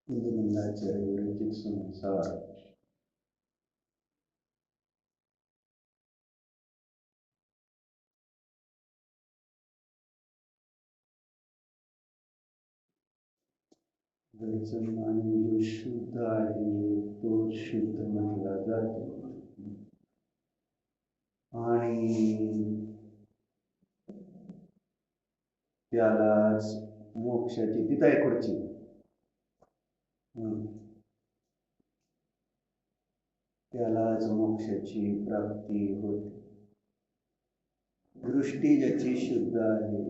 इंद्रमंडलाचे संसार आणि जो शुद्ध आहे तो शुद्ध म्हटला जातो आणि त्यालाच मोक्षाची तिथं आहे खुर्ची त्यालाच मोक्षाची प्राप्ती होते. दृष्टी ज्याची शुद्ध आहे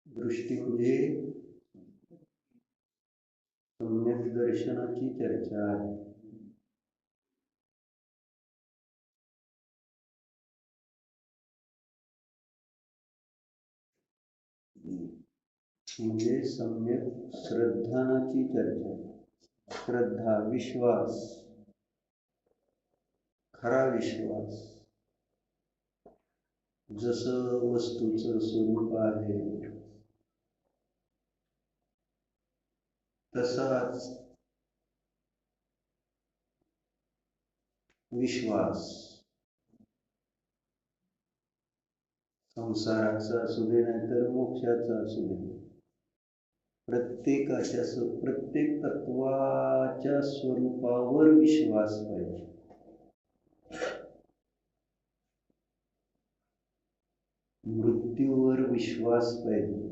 दृष्टी म्हणजे सम्यक दर्शनाची चर्चा आहे. म्हणजे सम्यक श्रद्धानाची चर्चा. श्रद्धा विश्वास, खरा विश्वास, जसं वस्तूचं स्वरूप आहे तसाच विश्वास संसाराचा असू दे नाहीतर मोक्षाचा असू दे, प्रत्येक तत्वाच्या स्वरूपावर विश्वास पाहिजे. मृत्यूवर विश्वास पाहिजे.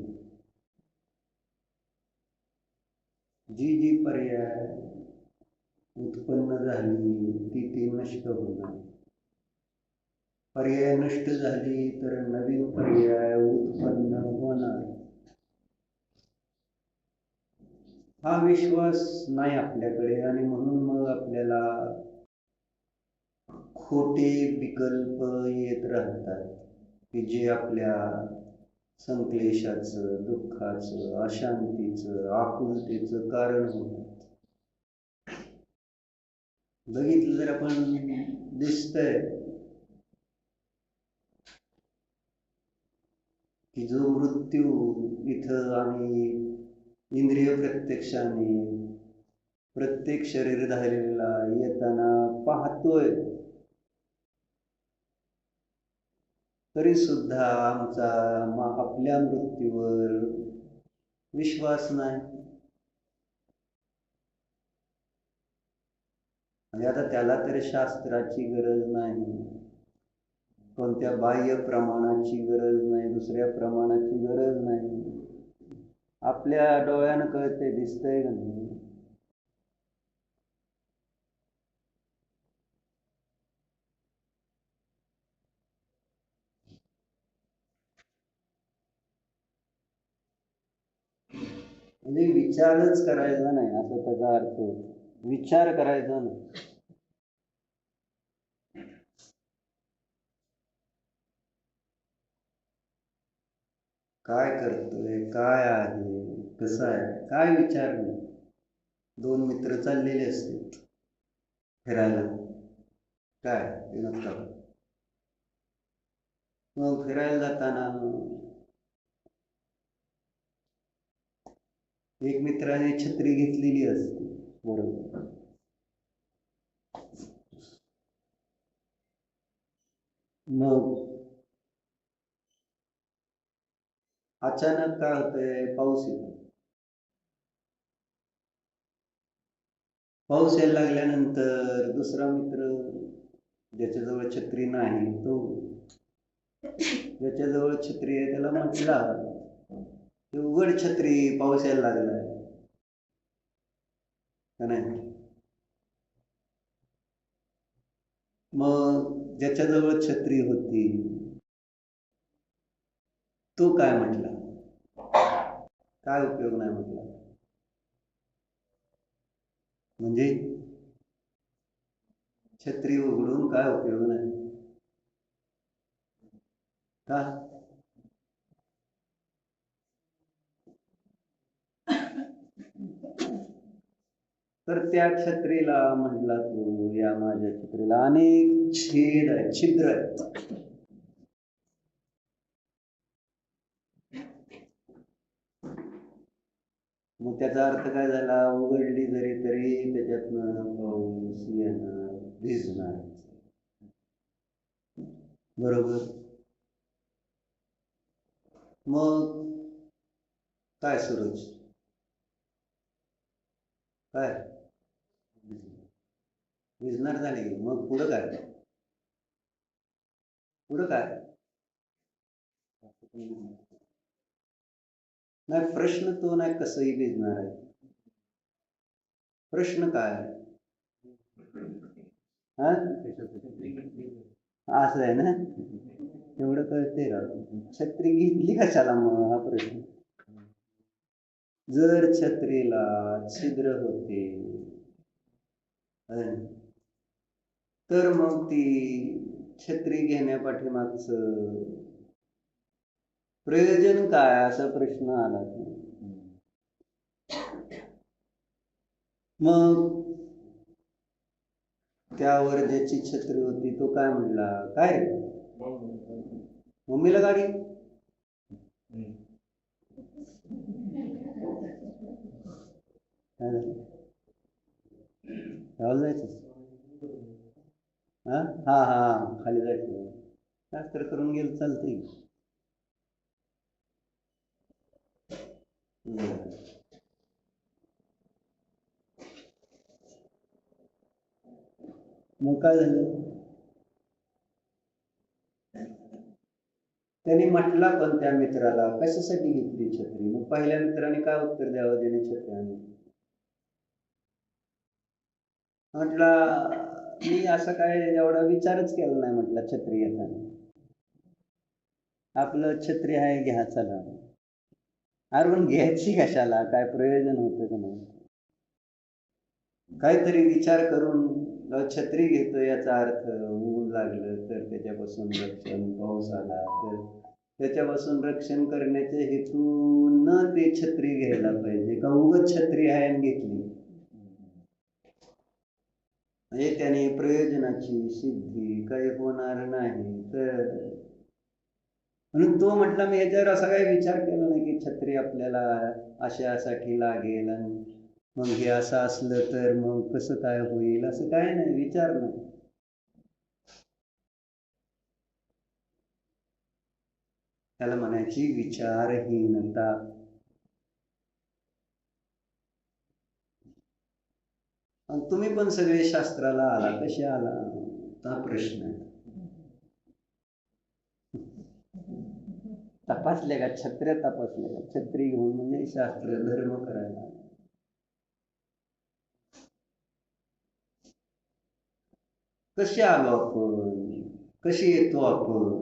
जी पर्याय उत्पन्न झाली ती नष्ट होणार. पर्याय नष्ट झाली तर नवीन पर्याय उत्पन्न होणार. हा विश्वास नाही आपल्याकडे आणि म्हणून मग आपल्याला खोटे विकल्प येत राहतात की जे आपल्या संक्लेशाचं, दुःखाचं, अशांतीचं, आकुलतेचं कारण होतं. बघितलं जर आपण दिसतंय की जो मृत्यू इथं आम्ही इंद्रिय प्रत्यक्षाने प्रत्येक शरीरधारीला येताना पाहतोय, तरी सुद्धा आमचा आपल्या मृत्यूवर विश्वास नाही. आणि आता त्याला तर शास्त्राची गरज नाही, कोणत्या बाह्य प्रमाणाची गरज नाही, दुसऱ्या प्रमाणाची गरज नाही. आपल्या डोळ्यानं कळते, दिसतंय का नाही. म्हणजे विचारच करायचा नाही असं त्याचा अर्थ होतो. विचार करायचा नाही. काय करतोय, काय आहे, कसं आहे, काय विचार नाही. दोन मित्र चाललेले असते फिरायला, काय विनोद करा. मग फिरायला जाताना एक मित्राने छत्री घेतलेली असते, बरोबर. मग अचानक काय होतंय, पाऊस येतो. पाऊस यायला लागल्यानंतर दुसरा मित्र ज्याच्याजवळ छत्री नाही, तो ज्याच्याजवळ छत्री आहे त्याला म्हटला, उघड छत्री, पाऊस यायला लागलाय का नाही. मग ज्याच्याजवळ छत्री होती तो काय म्हटला, काय उपयोग नाही म्हटला. म्हणजे छत्री उघडून काय उपयोग नाही का. तर त्या छत्रीला म्हटला, तू या माझ्या छत्रीला अनेक छेद आहेत, छिद्र आहेत. मग त्याचा अर्थ काय झाला, उघडली जरी तरी त्याच्यातनं पाऊस येणार, भिजणार, बरोबर. मग काय सूरज, काय भिजणार झाली. मग पुढं काय, पुढं काय नाही. प्रश्न तो नाही कसंही भिजणार आहे. प्रश्न काय हा, असं आहे ना. एवढं कळते का, छत्री घेतली कशाला मग, हा प्रश्न. जर छत्रीला छिद्र होते तर मग ती छत्री घेण्यापाठीमागच प्रयोजन काय, असा प्रश्न आला. मग त्यावर ज्याची छत्री होती तो काय म्हणला, काय मम्मीला गाडी. जायचं, हा हा हा, खाली जायचं, शास्त्र करून गेलं चालतंय. मग काय झालं, त्यांनी म्हटला पण त्या मित्राला कशासाठी घेतली छत्री. मग पहिल्या मित्राने काय उत्तर द्यावं, ज्याने छत्री आणली. म्हटला, मी असं काय एवढा विचारच केला नाही म्हटलं छत्री घेताना, आपलं छत्री आहे घ्या चला. अरे पण घ्यायची कशाला, काय प्रयोजन होतं का नाही. काहीतरी विचार करून छत्री घेतो, याचा अर्थ ऊन लागलं तर त्याच्यापासून रक्षण, पाऊस आला तर त्याच्यापासून रक्षण करण्याच्या हेतून ते छत्री घ्यायला पाहिजे का उगाच छत्री आहे आणि घेतली. म्हणजे त्याने प्रयोजनाची सिद्धी काही होणार नाही. तर म्हणून तो म्हटला, मी याच्यावर असा काही विचार केला नाही की छत्री आपल्याला अशासाठी लागेल आणि मग हे असं असलं तर मग कसं काय होईल, असं काय नाही, विचार नाही. त्याला म्हणायची विचारहीनता. तुम्ही पण सगळे शास्त्राला आला, कसे आला, हा प्रश्न आहे. तपासले का छत्र्या, तपासले का छत्री घेऊन, म्हणजे शास्त्र धर्म करायला. कसे आलो आपण, कसे येतो आपण,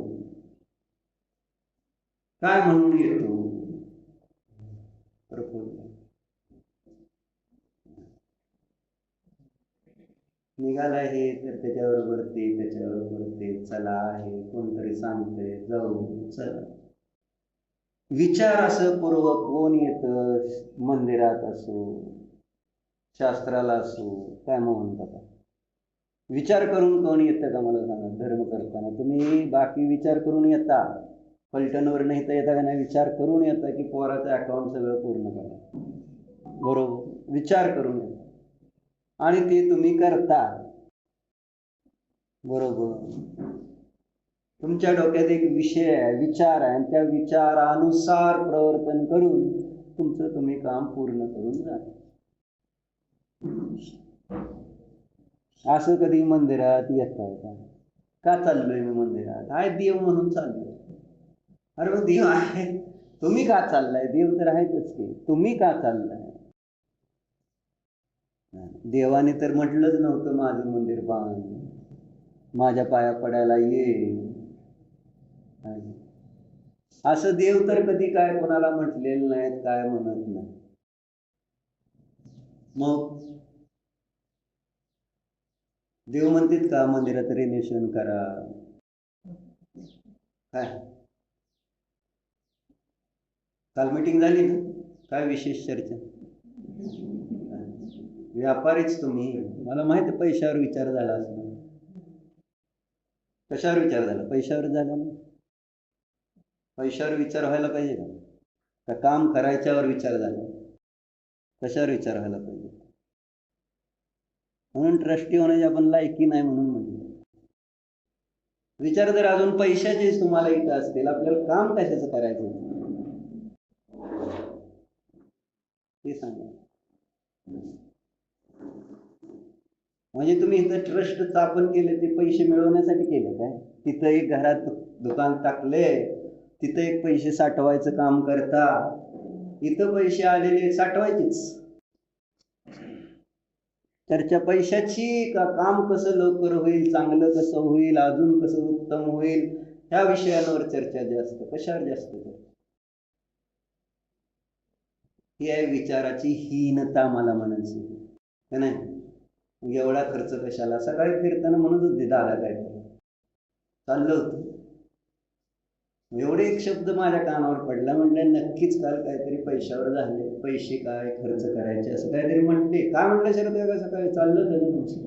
काय म्हणून येतो, प्रफुल्ल. निघाला हे तर त्याच्याबरोबर ते, त्याच्याबरोबर ते, चला आहे कोणतरी सांगतंय जाऊ चला. विचार असं पूर्वक कोण येतं मंदिरात असो शास्त्राला असो काय म्हणतात, विचार करून कोण येतं का मला सांगा. धर्म करताना तुम्ही बाकी विचार करून येता, पलटणवर नाही तर येता का नाही, विचार करून येता की पोराचं अकाउंट सगळं पूर्ण करा, बरोबर विचार करून येता आणि ते तुम्ही करता, बरोबर. तुमच्या डोक्यात एक विषय आहे, विचार आहे, आणि त्या विचारानुसार प्रवर्तन करून तुमचं तुम्ही काम पूर्ण करून जा. असं कधी मंदिरात येताय का चाललोय मी मंदिरात, आहे देव म्हणून चाललोय. अरे मग देव आहे, तुम्ही का चाललाय, देव तर आहेतच की, तुम्ही का चाललाय. देवाने तर म्हटलंच नव्हतं माझं मंदिर बांध, माझ्या पाया पडायला ये, असं देव तर कधी काय कोणाला म्हटलेलं नाहीत, काय म्हणत नाही. मग देव म्हणतात का मंदिरात रिनोव्हेशन करा, काय काल मीटिंग झाली ना, काय विशेष चर्चा, व्यापारीच तुम्ही, मला माहिती पैशावर विचार झाला असं. कशावर विचार झाला, पैशावर झाला ना, पैशावर विचार व्हायला पाहिजे का काम करायच्यावर विचार झाला, कशावर विचार व्हायला पाहिजे. म्हणून ट्रस्टी होण्याची आपण लायकी नाही म्हणून म्हटलं. विचार जर अजून पैशाचे तुम्हाला इथं असतील, आपल्याला काम कशाचं करायचं ते सांगा. म्हणजे तुम्ही इथं ट्रस्ट स्थापन केले ते पैसे मिळवण्यासाठी केले काय, तिथं एक घरात दुकान टाकले, तिथं एक पैसे साठवायचं काम करता, इथं पैसे आलेले साठवायचेच. चर्चा पैशाची का काम कसं लवकर होईल, चांगलं कसं होईल, अजून कसं उत्तम होईल, ह्या विषयांवर चर्चा जास्त, कशावर जास्त चर्चा. ही आहे विचाराची हीनता मला म्हणायची का नाही. एवढा खर्च कशाला, सकाळी फिरताना म्हणत होते दादा काय चाललं होतं, एवढे एक शब्द माझ्या कानावर पडला, म्हटलं नक्कीच काल काहीतरी पैशावर झाले, पैसे काय खर्च करायचे असं काहीतरी म्हटले, काय म्हटलं शरद का सकाळी चाललं होतं तुमचं,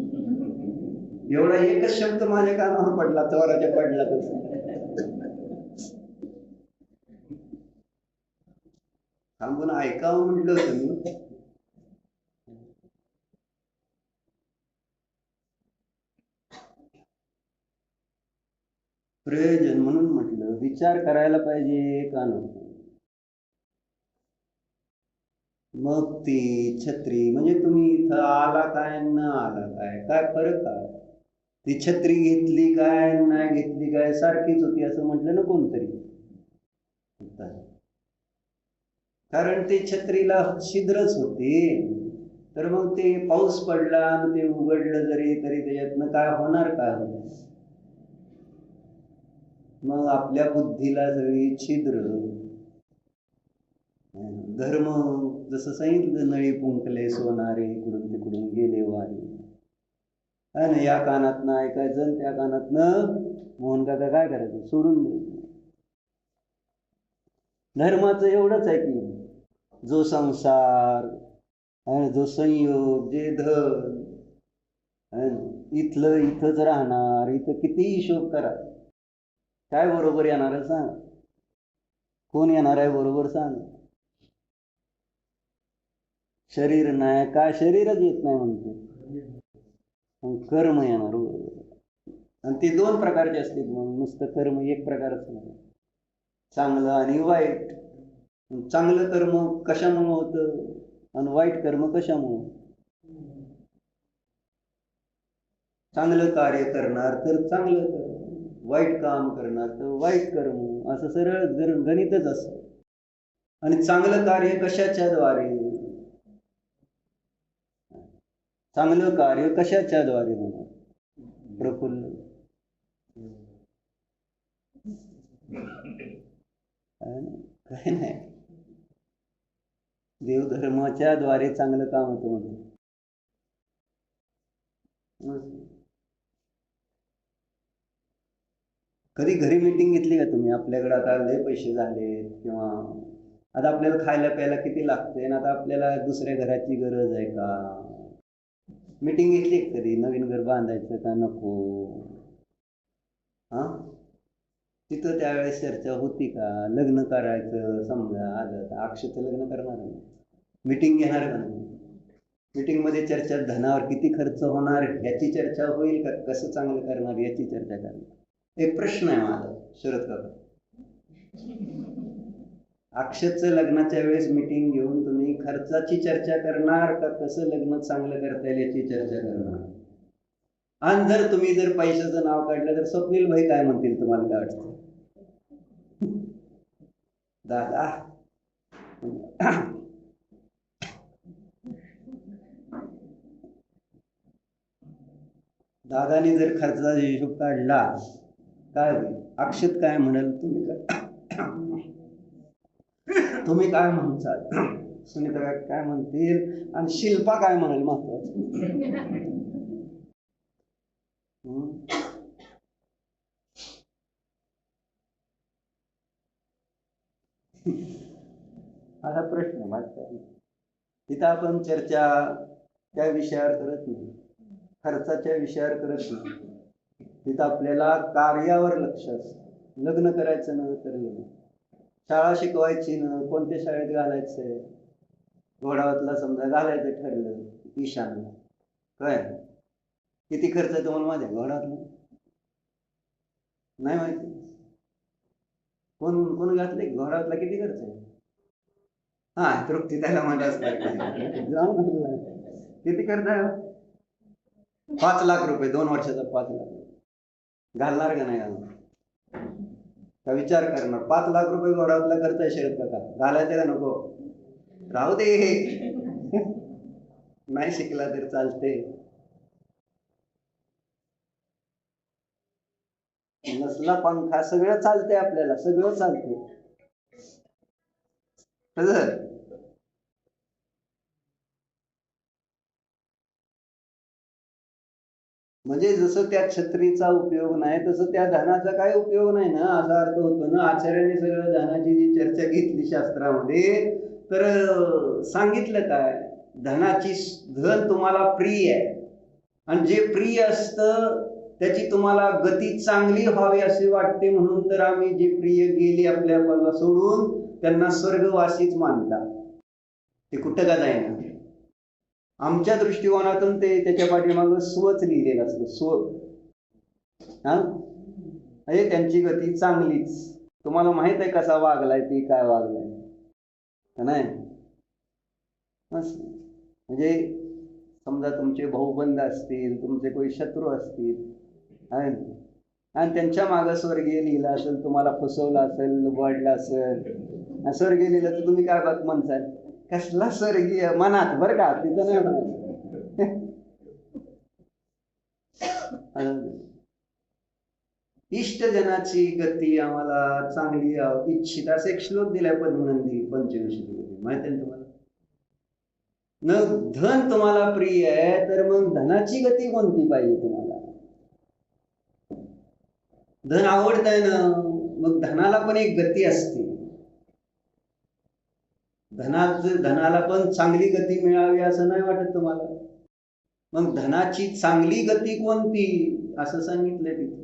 एवढा एकच शब्द माझ्या कानावर पडला, चोराच्या पडला तसं. थांबून ऐकावं म्हटलं होतं मी. प्रयोजन म्हणून म्हटलं, विचार करायला पाहिजे का नको. मग ती छत्री म्हणजे तुम्ही इथं आला काय न आला काय, काय फरक आहे. ती छत्री घेतली काय नाही घेतली काय सारखीच होती असं म्हटलं ना कोणतरी, कारण ते छत्रीला छिद्रच होते, तर मग ते पाऊस पडला आणि ते उघडलं जरी तरी त्याच्यातनं काय होणार काय. मग आपल्या बुद्धीला सगळी छिद्र, धर्म जसं सांगितलं नळी पुंकले सोनारे, इकडून तिकडून गेले वारे, या कानातनं ऐकायचं त्या कानातनं मोहन काका काय करायचं सोडून द्यायचं. धर्माचं एवढंच आहे की जो संसार, जो संयोग, जे धन, इथलं इथंच राहणार, इथं कितीही शोक करा, काय बरोबर येणार आहे सांग, कोण येणार आहे बरोबर सांग. शरीर नाही काय, शरीरच येत नाही म्हणते, कर्म येणार बरोबर. आणि ते दोन प्रकारचे असते, नुसतं कर्म एक प्रकारच नाही, चांगलं आणि वाईट. चांगलं कर्म कशामुळे होतं आणि वाईट कर्म कशामुळे. चांगलं कार्य करणार तर चांगलं कर्म, वाईट काम करणार तर वाईट कर्म, असं सरळ गणितच असतं. आणि चांगलं कार्य कशाच्या द्वारे, चांगलं कार्य कशाच्या द्वारे होणार, प्रफुल्ल काय नाही, देवधर्माच्या द्वारे चांगलं काम होतं म्हणून. कधी घरी मीटिंग घेतली का तुम्ही? आपल्याकडे आता लय पैसे झाले किंवा आता आपल्याला खायला प्यायला किती लागते आणि आता आपल्याला दुसऱ्या घराची गरज आहे का? मीटिंग घेतली कधी? नवीन घर बांधायचं का नको? हा, तिथं त्यावेळेस चर्चा होती का? लग्न करायचं समजा आलं तर अक्षयचं लग्न करणार नाही, मीटिंग घेणार का नाही? मीटिंग मध्ये चर्चा धनावर किती खर्च होणार याची चर्चा होईल का? कसं चांगलं करणार याची चर्चा करणार? एक प्रश्न आहे माझा शरद काका, अक्षयचं लग्नाच्या वेळेस मीटिंग घेऊन तुम्ही खर्चाची चर्चा करणार का कसं लग्न चांगलं करता येईल याची चर्चा करणार? आणि जर तुम्ही जर पैशाचं नाव काढलं तर स्वप्नील भाई काय म्हणतील तुम्हाला काय वाटतं? दादा दादानी जर खर्चाचा हिशोब काढला काय होईल? अक्षत काय म्हणाल? तुम्ही काय म्हणसाल? सुनीता काय म्हणतील? आणि शिल्पा काय म्हणाल? महत्वाचं असा प्रश्न वाटत. तिथं आपण चर्चा त्या विषयावर करत नाही, खर्चाच्या विषयावर करत नाही. तिथं आपल्याला कार्यावर लक्ष असतं. लग्न करायचं न तर लग्न, शाळा शिकवायची न कोणत्या शाळेत घालायचंय, घोडावतला समजा घालायचं ठरलं ईशानला, काय किती खर्च आहे तुम्हाला माहिती आहे? घोडावतला नाही माहिती? कोण कोण घातले घोडावतला? किती खर्च आहे? हा, तृप्ती त्याला म्हणत किती खर्च आहे? 5 लाख रुपये 2 वर्षाचा. 5 लाख घालणार का नाही घालणार? का विचार करणार? 5 लाख रुपये घोडावतला खर्च आहे शरद काका, घालायचं का नको? राहू दे नाही शिकला तर चालते, नसला पंखा सगळं चालते, आपल्याला सगळं चालते. म्हणजे जसं त्या छत्रीचा उपयोग नाही तसं त्या धनाचा काय उपयोग नाही ना, असा अर्थ होतो ना. आचार्याने सगळं धनाची जी चर्चा घेतली शास्त्रामध्ये तर सांगितलं काय? धनाची, धन तुम्हाला प्रिय आहे आणि जे प्रिय असतं त्याची तुम्हाला गती चांगली व्हावी असे वाटते, म्हणून तर आम्ही जे प्रिय गेले आपल्याला सोडून त्यांना स्वर्गवासीच मानतात. ते कुठं का जाईना, आमच्या दृष्टिकोनातून ते त्याच्या पाठीमागं स्वच लिहिलेलं असतं. स्व हा, म्हणजे त्यांची गती चांगलीच. तुम्हाला माहित आहे कसा वागलाय ते, काय वागलाय नाही? म्हणजे समजा तुमचे भाऊबंद असतील, तुमचे कोणी शत्रू असतील आणि त्यांच्या मागं स्वर्गीय लिहिलं असेल, तुम्हाला फसवलं असेल, लुबाडलं असेल, स्वर्गीय लिहिलं तर तुम्ही काय बात म्हणताल? कसला स्वर्गीय मनात, बरं का, तिथं नाही म्हणत. इष्टजनाची गती आम्हाला चांगली इच्छित, असे एक श्लोक दिलाय पद्मनंदी पंचविंशती, माहिती आहे तुम्हाला? न धन तुम्हाला प्रिय आहे तर मग धनाची गती कोणती पाहिजे तुम्हाला? धन आवडतंय ना, मग धनाला पण एक गती असते. धनाला पण चांगली गती मिळावी असं नाही वाटत तुम्हाला? मग धनाची चांगली गती कोणती असं सांगितलंय तिथे.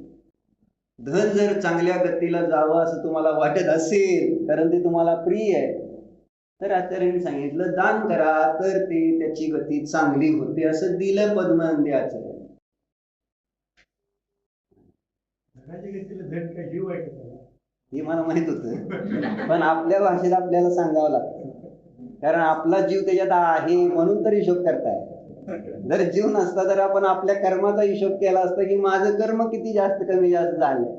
धन जर चांगल्या गतीला जावं असं तुम्हाला वाटत असेल, कारण ते तुम्हाला प्रिय आहे, तर आचार्यांनी सांगितलं दान करा, तर ते त्याची गती चांगली होते असं दिलं पद्मनंदी आचार्य. हे मला माहित होतं, पण आपल्या भाषेत आपल्याला सांगावं लागतं, कारण आपला जीव त्याच्यात आहे म्हणून तर हिशोब करताय. जर जीव नसता तर आपण आपल्या कर्माचा हिशोब केला असता की माझं कर्म किती जास्त कमी जास्त झालंय,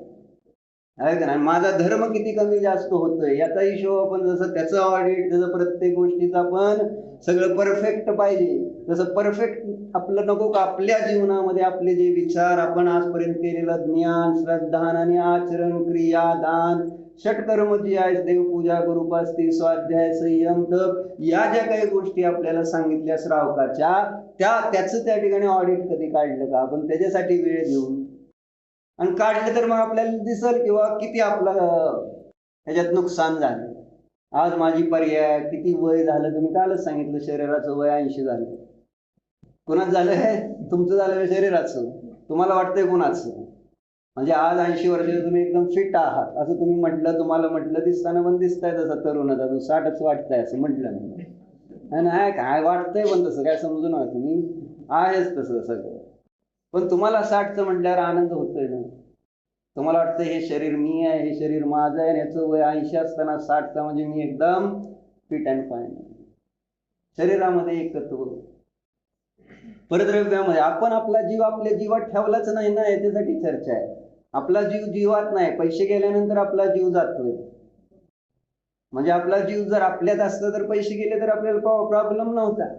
आहे का नाही? माझा धर्म किती कमी जास्त होतोय याचा हिशोब आपण, जसं त्याचं ऑडिट, त्याचं प्रत्येक गोष्टीचं आपण सगळं परफेक्ट पाहिजे तसं परफेक्ट आपलं नको का? आपल्या जीवनामध्ये आपले जे विचार, आपण आजपर्यंत केलेलं ज्ञान, श्रद्धा आणि आचरण, क्रिया, दान, षटकर्म जी आहेत, देवपूजा, गुरुपास्ती, स्वाध्याय, संयम, तप, या ज्या काही गोष्टी आपल्याला सांगितल्या श्रावकाच्या, त्याचं त्या ठिकाणी ऑडिट कधी काढलं का आपण? त्याच्यासाठी वेळ देऊन आणि काढलं तर मग आपल्याला दिसल किंवा किती आपलं ह्याच्यात नुकसान झालं. आज माझी पर्याय किती वय झालं, तुम्ही कालच सांगितलं शरीराचं वय 80 झालं. कोणाचं झालं? हे तुमचं झालं का शरीराचं? तुम्हाला वाटतंय कोणाचं? म्हणजे आज 80 वर्षाचे तुम्ही एकदम फिट आहात असं तुम्ही म्हटलं, तुम्हाला म्हटलं दिसताना पण दिसताय तसं तरुणाचा, 60च वाटतंय असं म्हटलं नाही काय वाटतंय, पण तसं काय समजू नका तुम्ही, आहेच तसं सगळं. पण तुम्हाला 60चं म्हटल्यावर आनंद होतोय ना. तुम्हाला वाटतं हे शरीर मी आहे, हे शरीर माझं आहे, याचं वय 80 असताना 60चा म्हणजे मी एकदम फिट अँड फाईन. शरीरामध्ये एकत्व, परद्रव्यामध्ये आपण आपला जीव आपल्या जीवात ठेवलाच नाही ना, याच्यासाठी चर्चा आहे. आपला जीव जीवात नाही, पैसे गेल्यानंतर आपला जीव जातोय. म्हणजे आपला जीव जर आपल्यात असतं तर पैसे गेले तर आपल्याला प्रॉब्लेम नव्हता.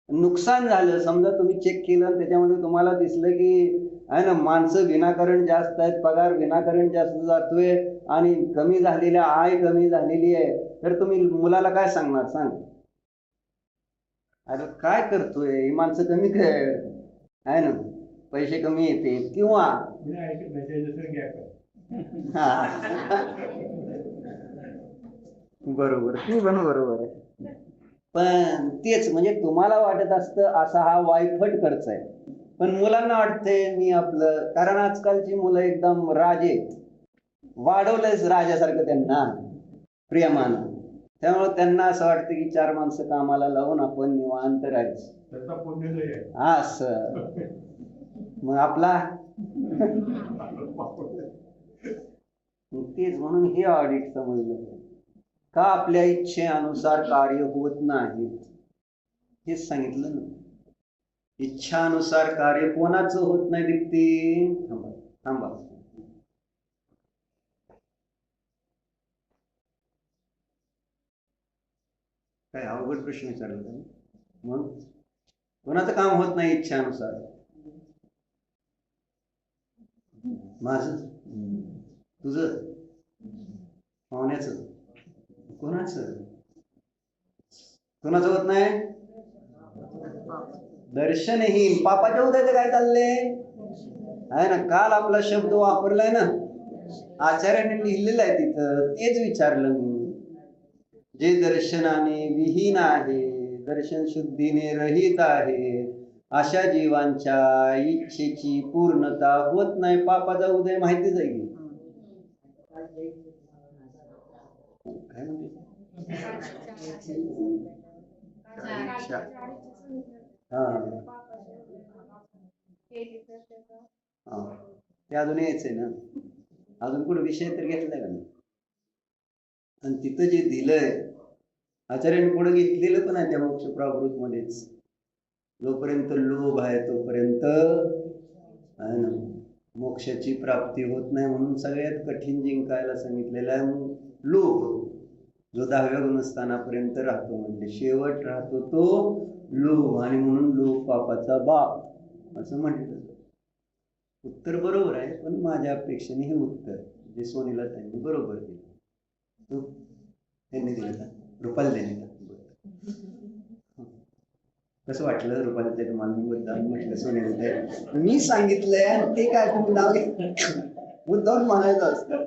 नुकसान झालं समजा, तुम्ही चेक केलं त्याच्यामध्ये तुम्हाला दिसलं की आहे ना, माणसं विनाकारण जास्त आहेत, पगार विनाकारण जास्त जातोय आणि कमी झालेल्या आय कमी झालेली आहे, तर तुम्ही मुलाला काय सांगणार? सांग, अरे काय करतोय, ही माणसं कमी आहे ना, पैसे कमी येते किंवा बरोबर, ती पण बरोबर आहे. पण तेच म्हणजे तुम्हाला वाटत असतं असा हा वायफट खर्च आहे, पण मुलांना वाटतंय मी आपलं, कारण आजकालची मुलं एकदम राजे, वाढवलंयच राजासारखं त्यांना प्रियमान, त्यामुळे त्यांना असं वाटतं की 4 माणसं कामाला लावून आपण निवांत राहायचं. असं मग आपला तेच म्हणून हे ऑडिट समजलं का? आपल्या इच्छेनुसार कार्य होत नाही, हेच सांगितलं ना. इच्छानुसार कार्य कोणाचं होत नाही दीप्ती? थांबा थांबा, काय अवघड प्रश्न विचारला का? मग कोणाचं काम होत नाही इच्छानुसार? माझं, तुझं, पाहुण्याचं, कोणाचं कोणाचं होत नाही? दर्शनहीन पापाच्या उद्याचं काय चालले आहे ना. काल आपला शब्द वापरलाय ना, आचार्याने लिहिलेलं आहे तिथं, तेच विचारलं मी. जे दर्शनाने विहीन आहे, दर्शन शुद्धीने रहित आहे, अशा जीवांच्या इच्छेची पूर्णता होत नाही. पापाचा उदय माहितीच आहे की काय म्हणते? ते अजून यायचंय ना, अजून कुठे विषय तर घेतलाय का नाही? आणि तिथं जे दिलंय आचार्याने पुढे घेतलेलं पण आहे त्या मोक्ष प्रावृत मध्येच, जोपर्यंत लोभ आहे तोपर्यंत आहे ना मोक्षाची प्राप्ती होत नाही. म्हणून सगळ्यात कठीण जिंकायला सांगितलेलं आहे लोभ, जो 10व्या गुणस्थानापर्यंत राहतो, म्हणजे शेवट राहतो तो लोभ, आणि म्हणून लोभ पापाचा बाप असं म्हटलं. उत्तर बरोबर आहे, पण माझ्या अपेक्षेने हे उत्तर जे सोनीला त्यांनी बरोबर दिलं. त्यांनी दिलं का? रुपाली त्यांनी का? कसं वाटलं रुपाली ते तुम्हाला? म्हटलं सोनीला मी सांगितलंय आणि ते काय तुम्ही नाव मुद्दाम म्हणायचं असतं,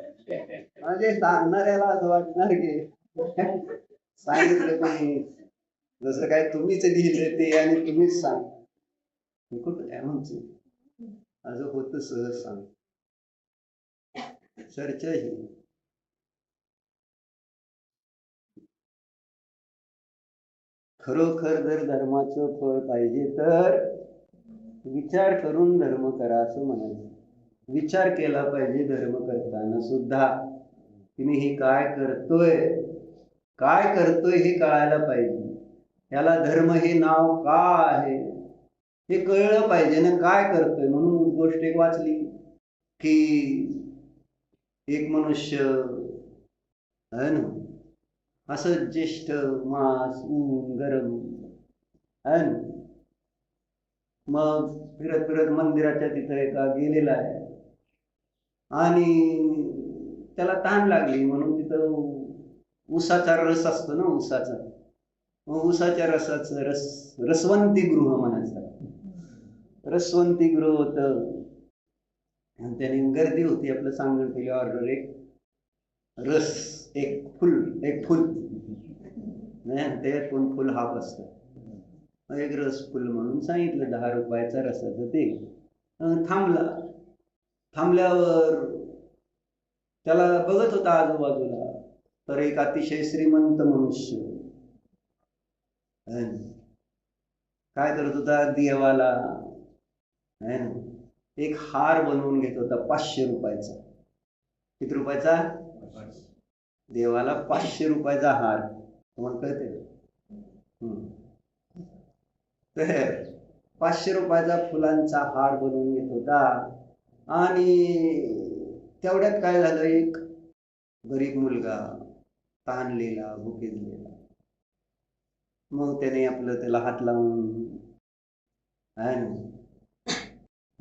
म्हणजे सांगणाऱ्याला असं वाटणार की सांगितलं तुम्ही, जसं काय तुम्हीच लिहिलं ते आणि तुम्हीच सांग, कुठं काय म्हणतो असं होतं. सहज सांग चर्चा ही खरोखर जर धर्माचं फळ पाहिजे तर विचार करून धर्म करा असं म्हणायचं. विचार केला पाहिजे धर्म करताना सुद्धा, की मी हे काय करतोय हे कळायला पाहिजे. त्याला धर्म हे नाव का आहे हे कळलं पाहिजे ना, काय करतोय. म्हणून गोष्ट एक वाचली की एक मनुष्य है ना, असं ज्येष्ठ मास ऊन गरम है ना, मग फिरत फिरत मंदिराच्या तिथं एका गेलेला आहे आणि त्याला तहान लागली म्हणून तिथं उसाचा रस असतो ना, उसाचा, मग उसाच्या रसाचं रसवंती गृह म्हणायचं, रसवंती गृह होतं. त्याने गर्दी होती, आपलं सांगून केली ऑर्डर, एक रस, एक फुल नाही, त्याच्यात कोण फुल हाफ असतं, एक रस फुल म्हणून सांगितलं, 10 रुपयाचा रसाचं ते. थांबल्यावर त्याला बघत होता आजूबाजूला, तर एक अतिशय श्रीमंत मनुष्य काय करत होता, देवाला एक हार बनवून घेत होता 500 रुपयाचा. किती रुपयाचा? देवाला 500 रुपयाचा हार. तुम्हाला कळते? तर 500 रुपयाचा फुलांचा हार बनवून घेत होता आणि तेवढ्यात काय झालं, एक गरीब मुलगा ताणलेला, भुकेलेला, मग त्याने आपलं त्याला हात लावून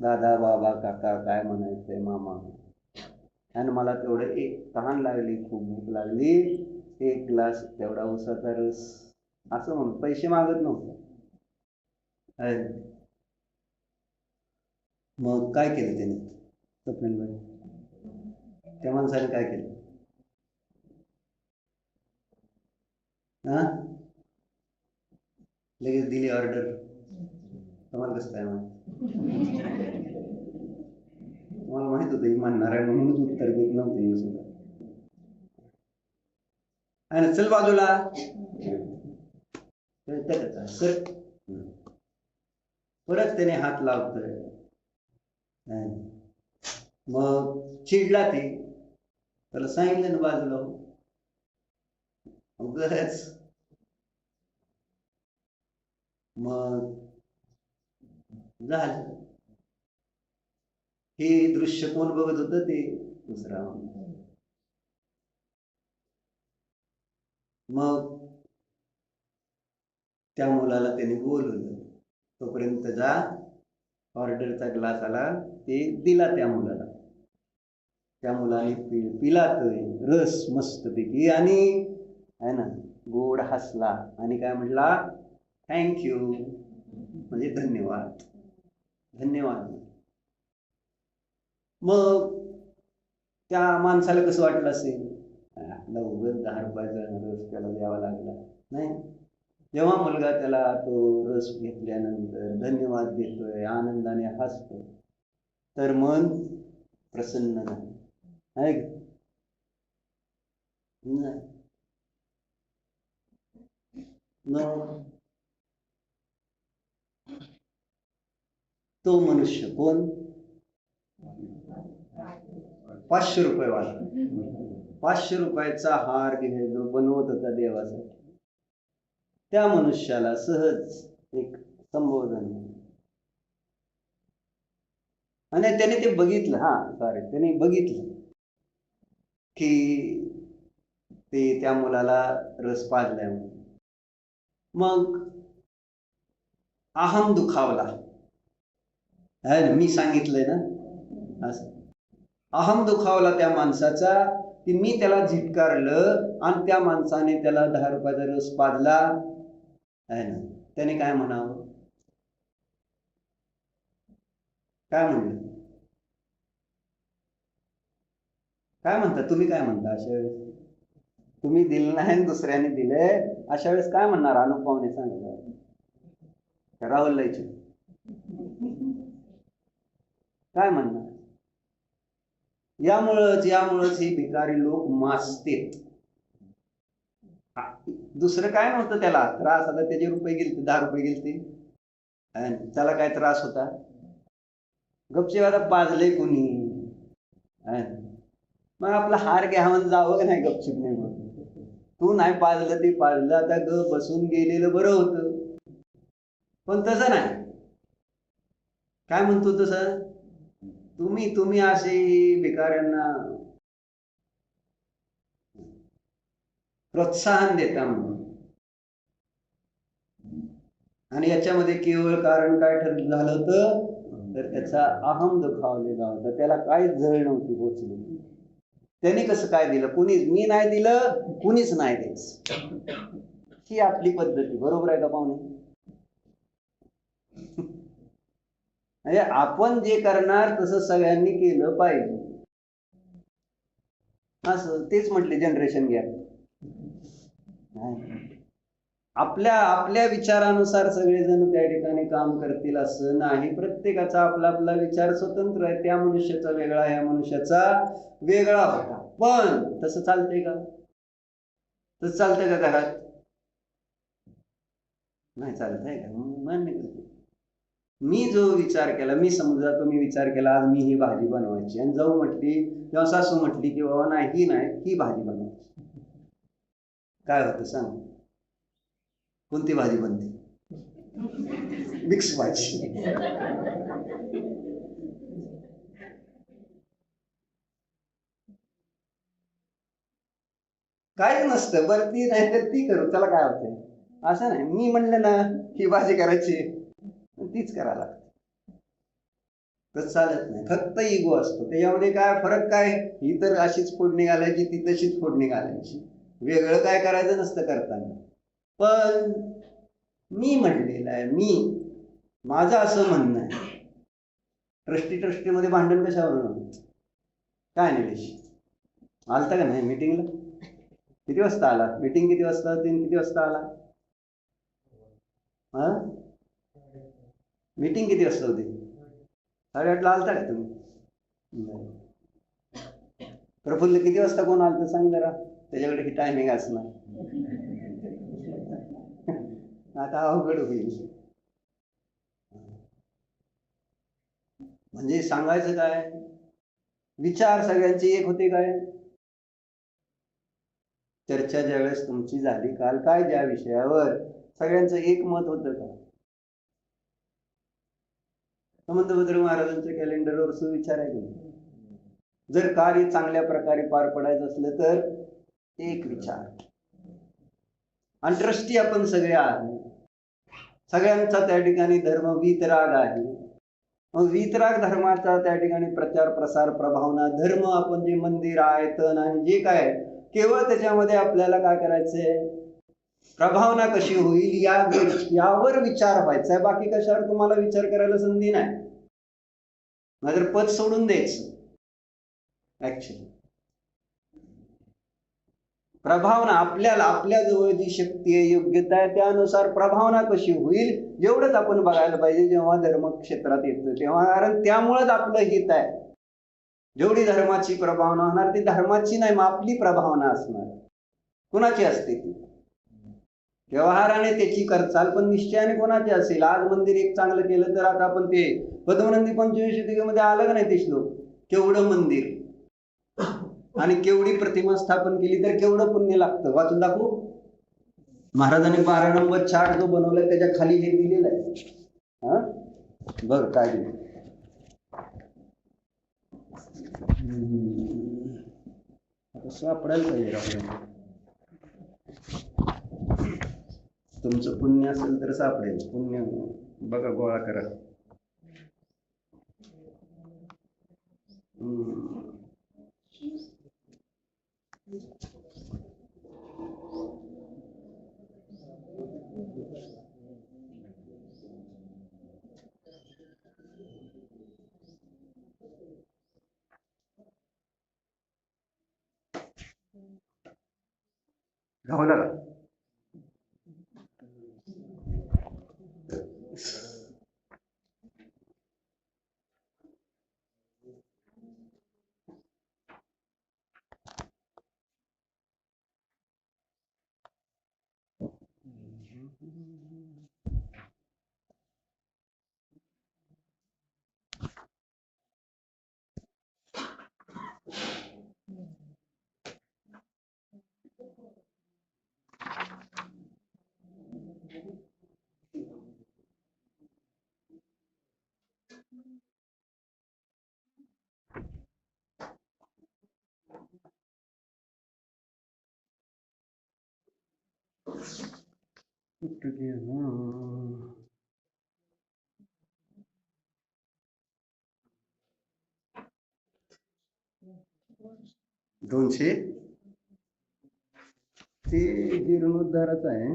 दादा, बाबा, काका, काय म्हणायचंय, मामा, आणि मला तेवढं एक तहान लागली, खूप भूक लागली, 1 ग्लास तेवढा उसाचा रस, असं म्हणून पैसे मागत नव्हतं. मग काय केलं त्याने, स्वप्नीलबाई, त्या माणसाने काय केलं? लगेच दिली ऑर्डर. तुम्हाला कसं काय माहिती? तुम्हाला माहित होतं ही म्हणणार आहे म्हणूनच उत्तर देत नव्हते सुद्धा. आणि चल बाजूला सर, परत त्याने हात लावतोय, मग चिडला ते, त्याला सांगितलं ना बाजूला, उगाच. मग झालं. हे दृश्य कोण बघत होतं? ते दुसरा. मग त्या मुलाला त्याने बोलवलं, तोपर्यंत जा, ऑर्डरचा ग्लास आला, ते दिला त्या मुलाला. त्या मुलाने पिला तो रस मस्तपैकी आणि है ना, गोड हसला आणि काय म्हटला, थँक्यू, म्हणजे धन्यवाद, धन्यवाद. मग त्या माणसाला कसं वाटलं असेल, उगाच 10 रुपयाचा रस त्याला द्यावा लागला नाही. जेव्हा मुलगा त्याला तो रस घेतल्यानंतर धन्यवाद देतोय, आनंदाने हसतो, तर मन प्रसन्न नाही. तो मनुष्य कोण? 500 रुपये वाला, 500 रुपयाचा हार जो बनवत होता देवासाठी, त्या मनुष्याला सहज एक संबोधन, आणि त्याने ते बघितलं, त्याने बघितलं की ते त्या मुलाला रस पाजलाय म्हणून. मग अहम दुखावला, मी सांगितलंय ना असं, अहम दुखावला त्या माणसाचा, की मी त्याला झिटकारलं आणि त्या माणसाने त्याला 10 रुपयाचा रस पाजला आहे ना. त्याने काय म्हणावं? काय म्हणलं? काय म्हणता तुम्ही? काय म्हणता अशा वेळेस? तुम्ही दिलं नाही, दुसऱ्याने दिले, अशा वेळेस काय म्हणणार? अनुपमाने सांगितलं, राहुल लायचे काय म्हणणार? यामुळंच ही भिकारी लोक माजतेत. दुसरं काय नव्हतं त्याला त्रास, आता त्याचे रुपये गेलते, 10 रुपये गेलते, त्याला काय त्रास होता? गपचे आता पाजले कोणी, मग आपला हार घ्यावं जावं नाही गपचिप, नाही तू नाही पाजलं ते पाजलं, आता बसून गेलेलं बरं होतं. पण तसं नाही. काय म्हणतो तसं? तुम्ही असे भिकाऱ्यांना प्रोत्साहन देता म्हणून. आणि याच्यामध्ये केवळ कारण काय झालं होतं, तर त्याचा अहम दुखावलेला होता, त्याला काय जळ नव्हती पोचली. त्याने कसं काय दिलं, कुणीच मी नाही दिलं, कुणीच नाही द्यायचं, ही आपली पद्धती. बरोबर आहे का पाहुणे? म्हणजे आपण जे करणार तसं सगळ्यांनी केलं पाहिजे, असं तेच म्हटले जनरेशन गॅप. आपल्या आपल्या विचारानुसार सगळेजण त्या ठिकाणी काम करतील असं नाही. प्रत्येकाचा आपला आपला विचार स्वतंत्र आहे. त्या मनुष्याचा वेगळा, ह्या मनुष्याचा वेगळा होता. पण तसं चालतंय का? तसं चालतंय का घरात? नाही चालतंय का? मान्य करतो. मी जो विचार केला, मी समजा तुम्ही विचार केला आज मी ही भाजी बनवायची, आणि जाऊ म्हटली किंवा सासू म्हटली की बाबा नाही ही भाजी बनवायची, काय होतं सांग? कोणती भाजी बनते? मिक्स भाजी. काहीच नसतं. बरं ती नाही तर ती करू, त्याला काय होतंय? असं नाही, मी म्हणलं ना ही भाजी करायची तीच करायला लागते, तर चालत नाही. फक्त इगो असतो त्याच्यामध्ये. काय फरक काय? ही तर अशीच फोडणी घालायची, ती तशीच फोडणी घालायची, वेगळं काय करायचं नसतं करताना. पण मी म्हणलेलं आहे, माझं असं म्हणणं आहे. ट्रस्टी मध्ये भांडण कशावर? काय निलेश आलता का नाही मीटिंगला? किती वाजता आला? मीटिंग किती वाजता होती? किती वाजता आला? हा, मीटिंग किती वाजता होती? 8:30ला आलता का तुम्ही? प्रफुल्ल किती वाजता कोण आलत सांग जरा, त्याच्याकडे किती टायमिंग असणार. आता अवघड होईल. म्हणजे सांगायचं काय, विचार सगळ्यांचे एक होते काय? चर्चा ज्यावेळेस तुमची झाली काल, काय ज्या विषयावर सगळ्यांचं एक मत होतं का? समंतभद्र महाराजांच्या कॅलेंडरवर सुविचार आहे की, जर कार्य चांगल्या प्रकारे पार पडायचं असलं तर एक विचार. आणि ट्रस्टी आपण सगळे आहे, सगळ्यांचा त्या ठिकाणी धर्म वीतराग आहे. मग वीतराग धर्माचा त्या ठिकाणी प्रचार प्रसार प्रभावना धर्म, आपण जे मंदिर आयतन आणि जे काय केवळ त्याच्यामध्ये आपल्याला काय करायचंय, प्रभावना कशी होईल यावर विचार व्हायचा आहे. बाकी कशावर तुम्हाला विचार करायला संधी नाही. नाहीतर पद सोडून द्यायचं. ऍक्च्युली प्रभावना आपल्याला, आपल्या जवळ जी शक्ती आहे, योग्यता आहे, त्यानुसार प्रभावना कशी होईल एवढंच आपण बघायला पाहिजे जेव्हा धर्म क्षेत्रात येतो तेव्हा. कारण त्यामुळेच आपलं हित आहे. जेवढी धर्माची प्रभावना होणार ती धर्माची नाही, मग आपली प्रभावना असणार. कुणाची असते ती? व्यवहाराने त्याची करचाल, पण निश्चयाने कोणाची असेल? आज मंदिर एक चांगलं केलं तर आता आपण ते पद्मनंदी पंचविंशतिकेमध्ये आलं का नाही ते श्लोक, केवढं मंदिर आणि केवढी प्रतिमा स्थापन केली तर केवढं पुण्य लागतं, वाचून दाखवू? महाराजांनी 12 नंबर चार्ट जो बनवलाय त्याच्या खाली हे दिलेलं आहे. हा बघ काय दिलं. सापडायला पाहिजे आपल्याला. तुमचं पुण्य असेल तर सापडेल. पुण्य बघा, गोळा करा. गावला का? कुठं गेलं? 200 ते जीर्णोद्धाराचं आहे,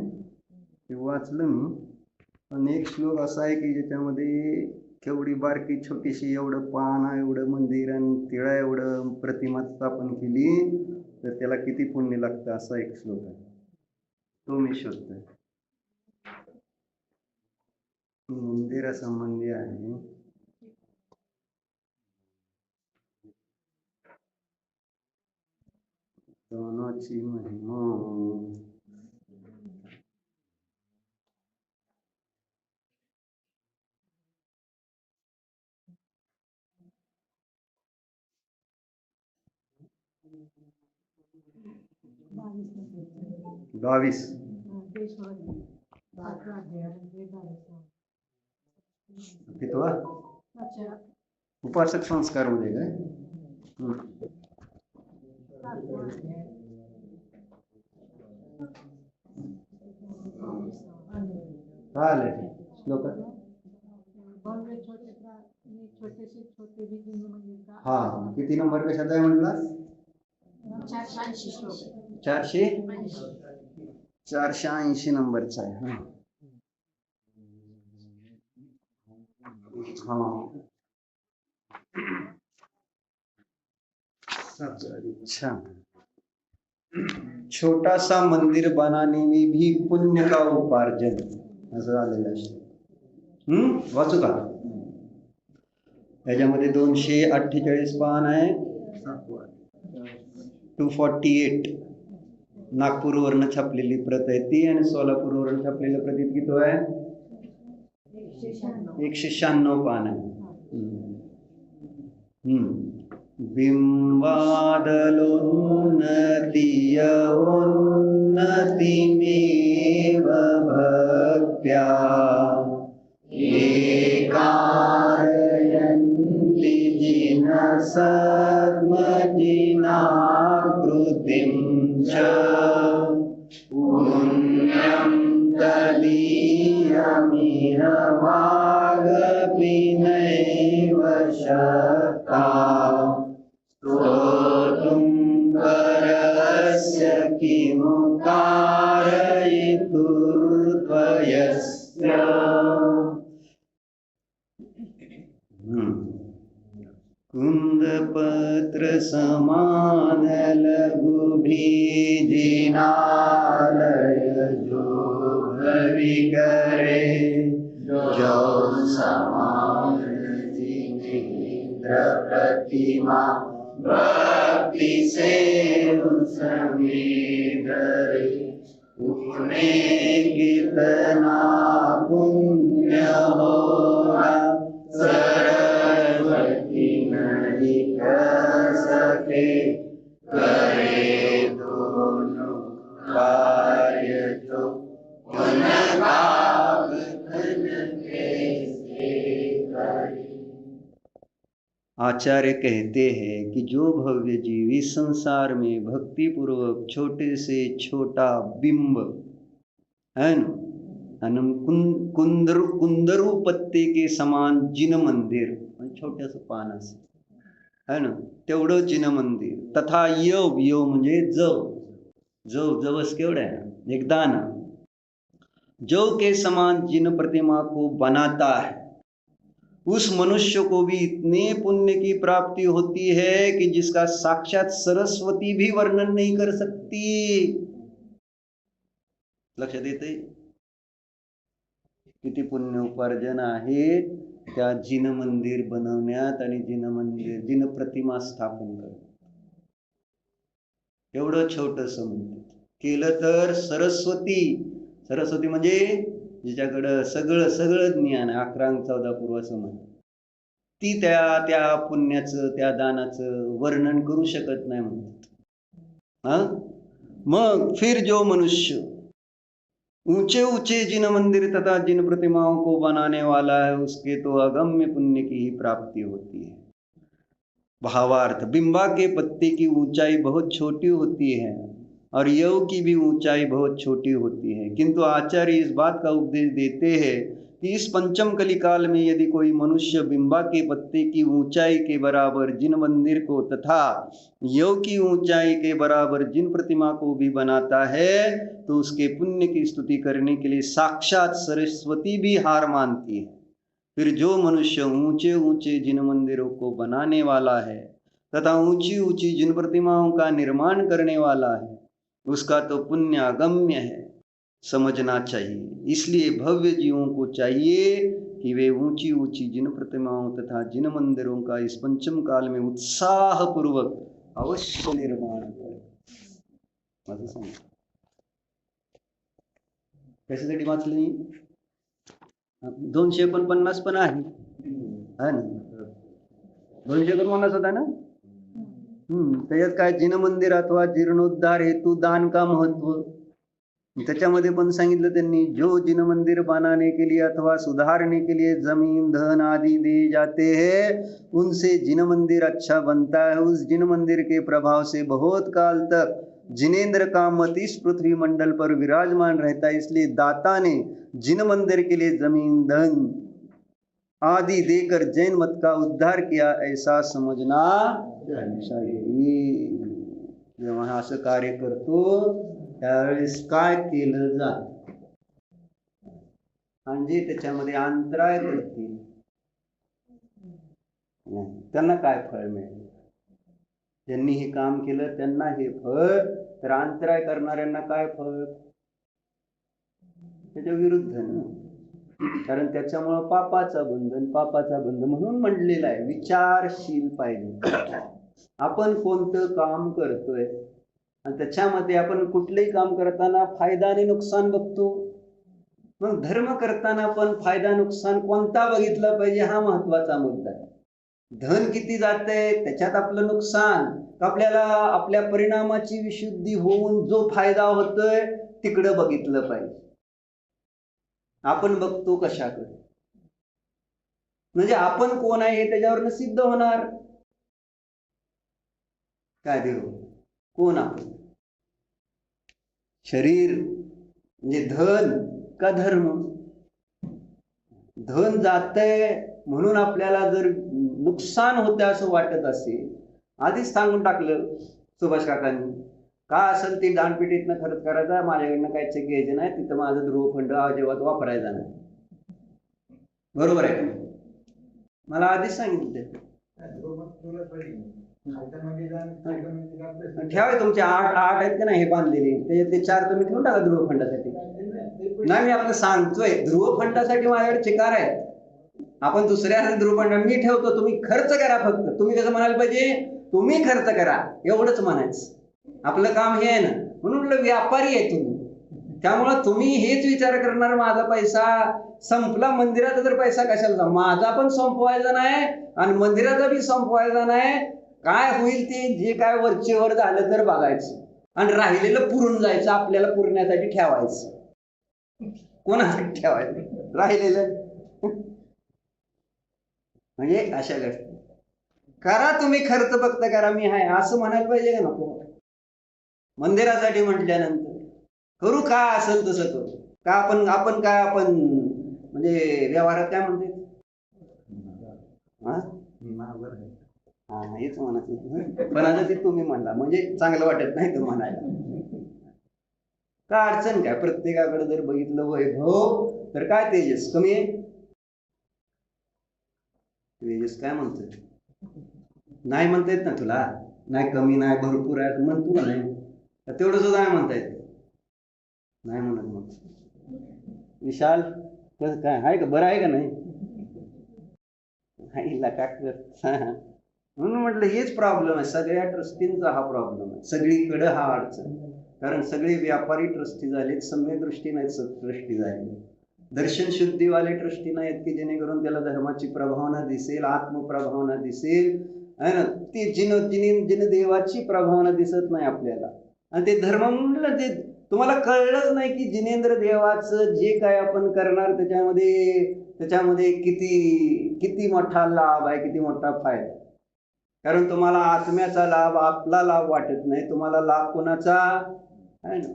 ते वाचलं मी. आणि एक श्लोक असा आहे की ज्याच्यामध्ये केवढी बारकी छोटीशी एवढं पान एवढं मंदिर आणि तिळा एवढं प्रतिमा स्थापन केली तर त्याला किती पुण्य लागतं, असा एक श्लोक आहे, तो मी शोधतोय. मंदिरासंबंधी आहे. दोनाची महिमा. 22 कितवा उपासक संस्कार मध्ये काय चालेल श्लोक. हा किती नंबर कशात आहे म्हटला? 480 नंबरचा आहे. अच्छा, छोटा सा मंदिर बनाने में भी पुण्य का उपार्जन, असं आलेलं आहे. वाचू का? याच्यामध्ये 248 पान आहे. 248 नागपूर वरनं छापलेली प्रत आहे ती, आणि सोलापूर वरून छापलेलं प्रतीत किती आहे? 196 पान आहे. बिंबादलोन्नतियोन्नतिमेव भक्त्या एकारयन्ति जिन सद्मजिनाकृतिं च पुण्यं तदीयमिह वागपि नैव शक्ता स्तोतुं परस्य किमु कारयितुर्द्वयस्य. कुंदपत्र समान लघुभिजिनालय जो भवि करे, जो समान जिनेन्द्र प्रतिमा भक्ति से समीधरे, उन्हें कितना पुण्य होगा सरस्वती नहीं कर सके, करे दोनों कार्य जो उनका धन कैसे करे. आचार्य कहते हैं कि जो भव्य जीव इस संसार में भक्ति पूर्वक छोटे से छोटा बिंब है न, कुंदरू पत्ते के समान जिन मंदिर, छोटस पान असं है ना, तेवढं जिन मंदिर. तथा यव यव म्हणजे जव, जवस केवढं आहे, एक दाना. जव के समान जिन प्रतिमा को बनाता है, उस मनुष्य को भी इतने पुण्य की प्राप्ति होती है कि जिसका साक्षात सरस्वती भी वर्णन नहीं कर सकती. लक्षात येते किती पुण्य उपार्जन आहे त्या जिन मंदिर बनवण्यात आणि जिन प्रतिमा स्थापन करण्यात. एवढं छोटस मंदिर केलं तर सरस्वती म्हणजे जिच्याकडं सगळं ज्ञान आहे, 11 अंक 14 पूर्व असं म्हणतात, ती त्या पुण्याचं त्या दानाचं वर्णन करू शकत नाही म्हणतात. मग फिर जो मनुष्य ऊंचे ऊंचे जिन मंदिर तथा जिन प्रतिमाओं को बनाने वाला है, उसके तो अगम्य पुण्य की ही प्राप्ति होती है. भावार्थ, बिंबा के पत्ते की ऊंचाई बहुत छोटी होती है, और योग की भी ऊंचाई बहुत छोटी होती है। किंतु आचार्य इस बात का उपदेश देते हैं कि इस पंचम कली काल में यदि कोई मनुष्य बिंबा के पत्ते की ऊंचाई के बराबर जिन मंदिर को तथा योग की ऊंचाई के बराबर जिन प्रतिमा को भी बनाता है तो उसके पुण्य की स्तुति करने के लिए साक्षात सरस्वती भी हार मानती है। फिर जो मनुष्य ऊंचे ऊंचे जिन मंदिरों को बनाने वाला है तथा ऊंची ऊंची जिन प्रतिमाओं का निर्माण करने वाला है उसका तो पुण्य अगम्य है, समझना चाहिए। इसलिए भव्य जीवों को चाहिए कि वे ऊंची ऊंची जिन प्रतिमाओं तथा जिन मंदिरों का इस पंचम काल में उत्साह पूर्वक अवश्य निर्माण करें। कशासाठी वाचले? 249 पण आहे ना, 249 होता ना. त्याच्यात काय जिन मंदिर अथवा जीर्णोद्धार हेतु दान का महत्व, त्याच्यामध्ये पण सांगितलं त्यांनी, जो जिन मंदिर बनाने के लिए अथवा सुधारने के लिए जमीन धन आदि दे जाते हैं उनसे जिन मंदिर अच्छा बनता है। उस जिन मंदिर के प्रभाव से बहुत काल तक जिनेन्द्र का मत इस पृथ्वी मंडल पर विराजमान रहता है। इसलिए दाता ने जिन मंदिर के लिए जमीन धन आदि देकर जैन मत का उद्धार किया, ऐसा समझना चाहिए। जेव्हा असं कार्य करतो त्यावेळेस काय केलं जात म्हणजे त्याच्यामध्ये अंतराय करतील त्यांना काय फळ मिळेल? ज्यांनी हे काम केलं त्यांना हे फळ, तर अंतराय करणाऱ्यांना काय फळ? त्याच्या विरुद्ध ना, कारण त्याच्यामुळं पापाचा बंध म्हणून म्हटलेला आहे विचारशील पाहिजे। आपण कोणतं काम करतोय आणि त्याच्यामध्ये आपण कुठलेही काम करताना फायदा आणि नुकसान बघतो, मग धर्म करताना पण फायदा नुकसान कोणता बघितला पाहिजे हा महत्वाचा मुद्दा आहे। धन किती जातंय त्याच्यात आपलं नुकसान, आपल्याला आपल्या परिणामाची विशुद्धी होऊन जो फायदा होतोय तिकडं बघितलं पाहिजे। आपण बघतो कशाकडे, म्हणजे आपण कोण आहे हे त्याच्यावरनं सिद्ध होणार। काय देव कोण आपण? शरीर म्हणजे धन का धर्म? धन जातंय म्हणून आपल्याला जर नुकसान होतं असं वाटत असेल, आधीच सांगून टाकलं सुभाष काकांनी, का असेल ते दानपेटीतनं खर्च करायचा, माझ्याकडनं काय चेक घ्यायचे नाही, तिथं माझं ध्रुवखंड अजिबात वापरायचा नाही। बरोबर आहे का? मला आधीच सांगितलं। ठेवा तुमचे 8 आहेत का नाही हे बांधलेले, त्याच्यातले 4 तुम्ही ठेवून टाका ध्रुवखंडासाठी। नाही मी आपलं सांगतोय ध्रुवखंडासाठी माझ्याकडे चिकार आहे, आपण दुसऱ्या ध्रुवखंड मी ठेवतो, तुम्ही खर्च करा। फक्त तुम्ही कसं म्हणायला पाहिजे, तुम्ही खर्च करा एवढंच म्हणायचं। आपलं काम हे आहे ना, म्हणून व्यापारी आहे तुम्ही, त्यामुळं तुम्ही हेच विचार करणार माझा पैसा संपला, मंदिराचा तर पैसा कशाला, माझा पण संपवायचा नाही आणि मंदिराचा बी संपवायचा नाही। काय होईल ते जे काय वरचे वर झालं तर बघायचं आणि राहिलेलं पुरून जायचं, आपल्याला पुरण्यासाठी ठेवायचं। कोणासाठी ठेवायचं राहिलेलं? म्हणजे अशा गोष्टी करा तुम्ही, खर्च फक्त करा, मी आहे असं म्हणायला पाहिजे का नको? मंदिरासाठी म्हटल्यानंतर करू काय असेल तसं करू, का आपण काय आपण म्हणजे व्यवहारात काय म्हणते हेच म्हणायचं, पण आता ते तुम्ही म्हणला म्हणजे चांगलं वाटत नाही तर म्हणायला काय अडचण काय? प्रत्येकाकडे जर बघितलं वैभव तर काय तेजस कमी आहे? तेजस काय म्हणतोय? नाही म्हणता येत ना तुला? नाही कमी नाही भरपूर आहे म्हणतो का नाही? तेवढं सुद्धा नाही म्हणता येत, नाही म्हणत। मग विशाल कसं काय आहे का, बरं आहे का नाही? म्हणून म्हटलं हेच प्रॉब्लेम आहे, सगळ्या ट्रस्टींचा हा प्रॉब्लेम आहे, सगळीकडे हा अडचण। कारण सगळे व्यापारी ट्रस्टी झाले, सम्य दृष्टी नाहीत, सत्दृष्टी झाली। दर्शन शुद्धीवाले ट्रस्टी नाहीत की जेणेकरून त्याला धर्माची प्रभावना दिसेल, आत्मप्रभावना दिसेल, है ना? ती जिन देवाची प्रभावना दिसत नाही आपल्याला, आणि ते धर्म म्हणलं ते तुम्हाला कळलंच नाही की जिनेंद्र देवाचं जे काय आपण करणार त्याच्यामध्ये किती मोठा लाभ आहे, किती मोठा फायदा। कारण तुम्हाला आत्म्याचा लाभ, आपला लाभ वाटत नाही, तुम्हाला लाभ कोणाचा? आहे ना.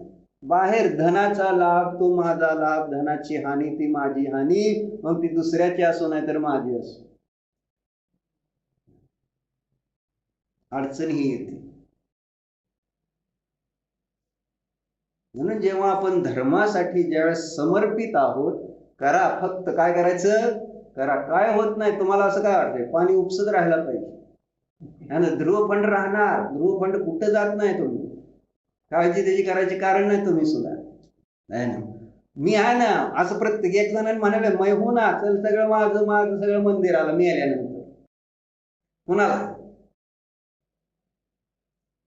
बाहेर धनाचा लाभ तो माझा लाभ, धनाची हानी ती माझी हानी, मग ती दुसऱ्याची असो नाही तर माझी असो, अडचण ही येते. म्हणून जेव्हा आपण धर्मासाठी ज्यावेळेस समर्पित आहोत, करा, फक्त काय करायचं करा. काय होत नाही तुम्हाला असं काय वाटतंय, पाणी उपसत राहायला पाहिजे. ध्रुव फंड राहणार, ध्रुव फंड कुठं जात नाही. तुम्ही काळजी त्याची करायची कारण नाही तुम्ही सुद्धा, नाही ना. मी आहे ना, असं प्रत्येक एक जणांनी म्हणाले मै हो ना, चल सगळं माझं माझं सगळं मंदिराला मी आल्यानंतर कुणाला